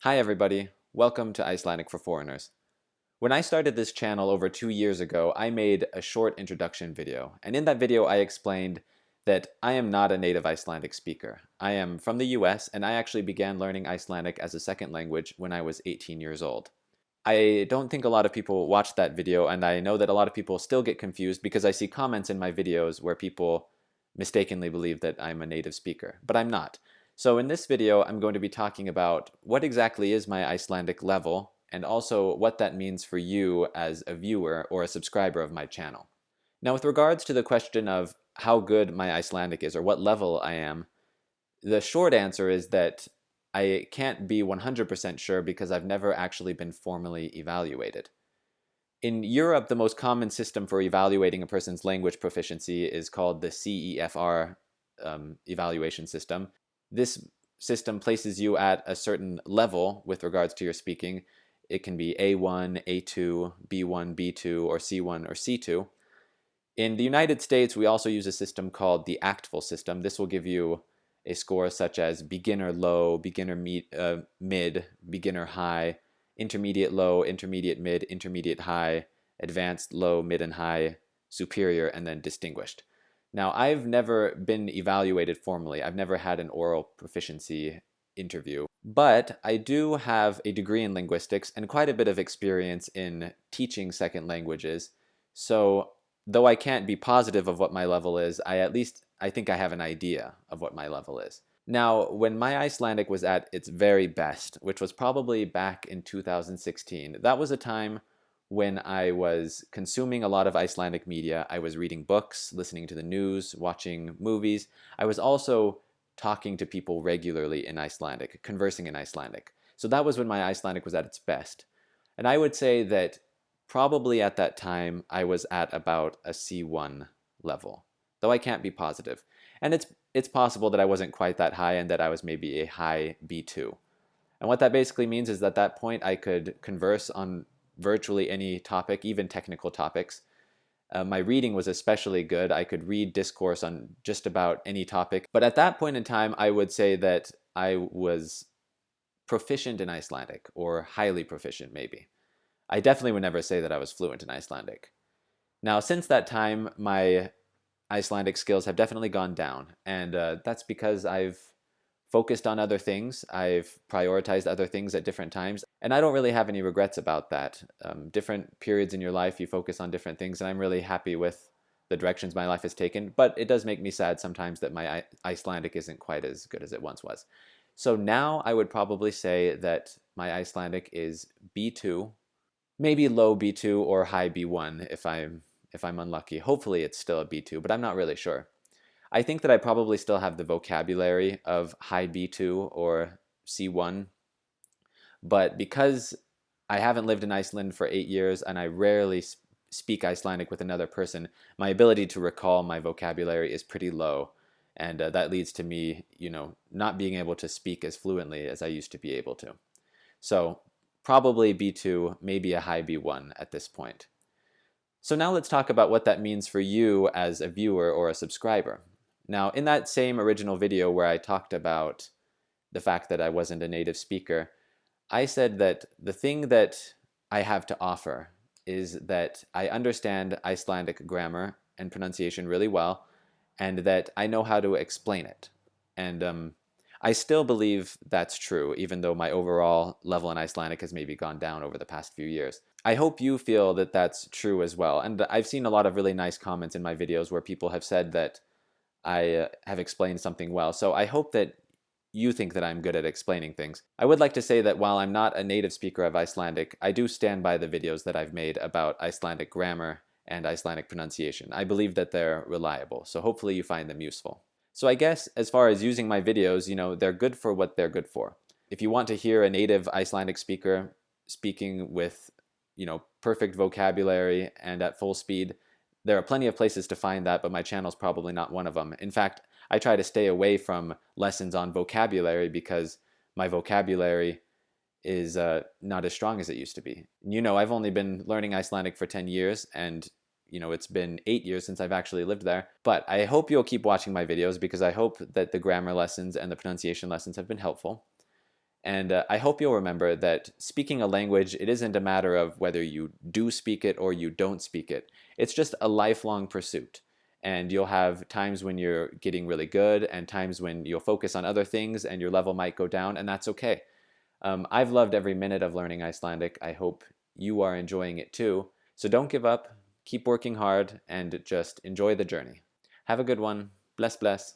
Hi everybody, welcome to Icelandic for Foreigners. When I started this channel over 2 years ago, I made a short introduction video, and in that video I explained that I am not a native Icelandic speaker. I am from the US, and I actually began learning Icelandic as a second language when I was 18 years old. I don't think a lot of people watched that video, and I know that a lot of people still get confused because I see comments in my videos where people mistakenly believe that I'm a native speaker, but I'm not. So in this video, I'm going to be talking about what exactly is my Icelandic level, and also what that means for you as a viewer or a subscriber of my channel. Now, with regards to the question of how good my Icelandic is or what level I am, the short answer is that I can't be 100% sure because I've never actually been formally evaluated. In Europe, the most common system for evaluating a person's language proficiency is called the CEFR evaluation system. This system places you at a certain level with regards to your speaking. It can be A1, A2, B1, B2, or C1 or C2. In the United States, we also use a system called the ACTF system. This will give you a score such as beginner low, beginner mid, beginner high, intermediate low, intermediate mid, intermediate high, advanced low, mid and high, superior, and then distinguished. Now, I've never been evaluated formally. I've never had an oral proficiency interview, but I do have a degree in linguistics and quite a bit of experience in teaching second languages. So though I can't be positive of what my level is, I think I have an idea of what my level is. Now, when my Icelandic was at its very best, which was probably back in 2016, that was a time when I was consuming a lot of Icelandic media. I was reading books, listening to the news, watching movies. I was also talking to people regularly in Icelandic, conversing in Icelandic. So that was when my Icelandic was at its best. And I would say that probably at that time I was at about a C1 level, though I can't be positive. And it's possible that I wasn't quite that high and that I was maybe a high B2. And what that basically means is that at that point I could converse on virtually any topic, even technical topics. My reading was especially good. I could read discourse on just about any topic. But at that point in time, I would say that I was proficient in Icelandic, or highly proficient maybe. I definitely would never say that I was fluent in Icelandic. Now, since that time, my Icelandic skills have definitely gone down, and that's because I've focused on other things. I've prioritized other things at different times, and I don't really have any regrets about that. Different periods in your life, you focus on different things, and I'm really happy with the directions my life has taken, but it does make me sad sometimes that my Icelandic isn't quite as good as it once was. So now I would probably say that my Icelandic is B2, maybe low B2 or high B1 if I'm unlucky. Hopefully it's still a B2, but I'm not really sure. I think that I probably still have the vocabulary of high B2 or C1, but because I haven't lived in Iceland for 8 years and I rarely speak Icelandic with another person, my ability to recall my vocabulary is pretty low, and that leads to me, not being able to speak as fluently as I used to be able to. So probably B2, maybe a high B1 at this point. So now let's talk about what that means for you as a viewer or a subscriber. Now, in that same original video where I talked about the fact that I wasn't a native speaker, I said that the thing that I have to offer is that I understand Icelandic grammar and pronunciation really well, and that I know how to explain it. And I still believe that's true, even though my overall level in Icelandic has maybe gone down over the past few years. I hope you feel that that's true as well. And I've seen a lot of really nice comments in my videos where people have said that I have explained something well. So I hope that you think that I'm good at explaining things. I would like to say that while I'm not a native speaker of Icelandic, I do stand by the videos that I've made about Icelandic grammar and Icelandic pronunciation. I believe that they're reliable, so hopefully you find them useful. So I guess as far as using my videos, they're good for what they're good for. If you want to hear a native Icelandic speaker speaking with, perfect vocabulary and at full speed, there are plenty of places to find that, but my channel's probably not one of them. In fact, I try to stay away from lessons on vocabulary because my vocabulary is not as strong as it used to be. I've only been learning Icelandic for 10 years, and it's been 8 years since I've actually lived there. But I hope you'll keep watching my videos because I hope that the grammar lessons and the pronunciation lessons have been helpful. And I hope you'll remember that speaking a language, it isn't a matter of whether you do speak it or you don't speak it. It's just a lifelong pursuit. And you'll have times when you're getting really good and times when you'll focus on other things and your level might go down, and that's okay. I've loved every minute of learning Icelandic. I hope you are enjoying it too. So don't give up, keep working hard, and just enjoy the journey. Have a good one. Bless, bless.